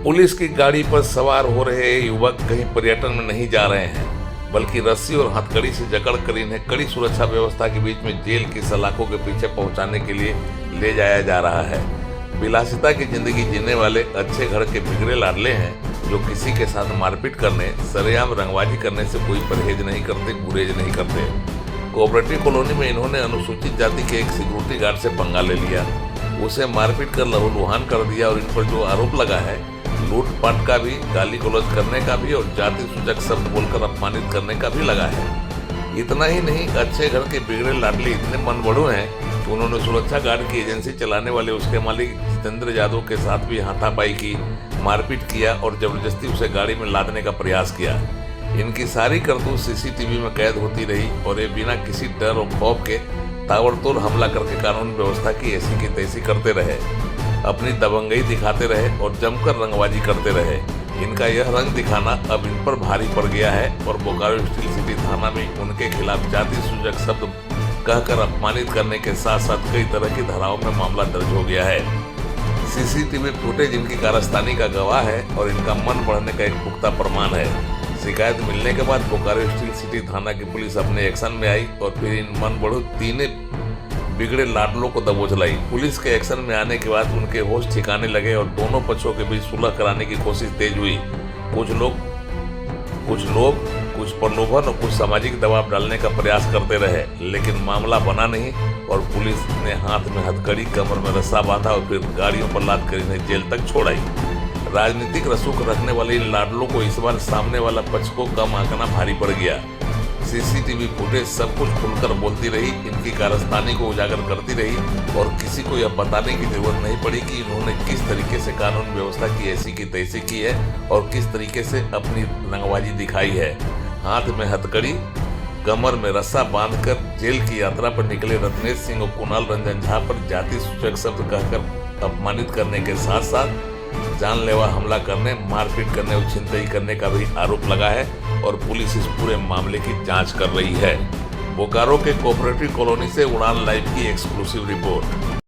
Police की गाड़ी पर सवार हो रहे युवक कहीं पर्यटन में नहीं जा रहे हैं, बल्कि रस्सी और हथकड़ी से जकड़कर इन्हें कड़ी सुरक्षा व्यवस्था के बीच में जेल की सलाखों के पीछे पहुंचाने के लिए ले जाया जा रहा है। विलासिता की जिंदगी जीने वाले अच्छे घर के बिगड़े लाडले हैं, जो किसी के साथ मारपीट करने, सरेआम रंगबाजी करने से कोई परहेज नहीं करते, गुरेज नहीं करते। कोऑपरेटिव कॉलोनी में इन्होंने अनुसूचित जाति के एक सिक्योरिटी गार्ड से पंगा ले लिया, उसे मारपीट कर लहूलुहान कर दिया और इन पर जो आरोप लगा है लूटपाट का भी, गाली गलौज करने का भी और जाति सूचक शब्द बोलकर अपमानित करने का भी लगा है। इतना ही नहीं, अच्छे घर के बिगड़े लाडले इतने मनबड़ू हैं कि उन्होंने सुरक्षा गार्ड की एजेंसी चलाने वाले उसके मालिक जितेंद्र यादव के साथ भी हाथापाई की, मारपीट किया और जबरदस्ती उसे गाड़ी में लादने का प्रयास किया। इनकी सारी करतूत सीसीटीवी में कैद होती रही और ये बिना किसी डर और खौफ के ताबड़तोड़ हमला करके कानून व्यवस्था की ऐसी की तैसी करते रहे, अपनी दबंगई दिखाते रहे और जमकर रंगबाजी करते रहे। इनका यह रंग दिखाना अब इन पर भारी पड़ गया है और बोकारो स्टील सिटी थाना में उनके खिलाफ जाति सूचक शब्द कहकर अपमानित करने के साथ साथ कई तरह की धाराओं में मामला दर्ज हो गया है। सीसीटीवी फुटेज इनकी कारस्तानी का गवाह है और इनका मन बढ़ने का एक पुख्ता प्रमाण है। शिकायत मिलने के बाद बोकारो स्टील सिटी थाना की पुलिस अपने एक्शन में आई और फिर इन मनबड़ू तीनों बिगड़े लाडलों को दबोच लाई। पुलिस के एक्शन में आने के बाद उनके होश ठिकाने लगे और दोनों पक्षों के बीच सुलह कराने की कोशिश तेज हुई। कुछ लोग कुछ प्रलोभन और कुछ सामाजिक दबाव डालने का प्रयास करते रहे, लेकिन मामला बना नहीं और पुलिस ने हाथ में हथकड़ी, कमर में रस्सा बांधा और फिर गाड़ियों पर लाद कर इन्हें जेल तक छोड़ाई। राजनीतिक रसूख रखने वाले इन लाडलों को इस बार सामने वाला पक्ष को कम आंकना भारी पड़ गया। सीसीटीवी फुटेज सब कुछ खुलकर बोलती रही, इनकी कारस्तानी को उजागर करती रही और किसी को यह बताने की जरूरत नहीं पड़ी कि इन्होंने किस तरीके से कानून व्यवस्था की ऐसी की तैसी की है और किस तरीके से अपनी रंगबाजी दिखाई है। हाथ में हथकड़ी, कमर में रस्सा बांधकर जेल की यात्रा पर निकले रत्नेश सिंह और कुणाल रंजन झा पर जाति सूचक शब्द कहकर अपमानित करने के साथ साथ जानलेवा हमला करने, मारपीट करने और छिनतई करने का भी आरोप लगा है और पुलिस इस पूरे मामले की जांच कर रही है। बोकारो के कोऑपरेटिव कॉलोनी से उड़ान लाइव की एक्सक्लूसिव रिपोर्ट।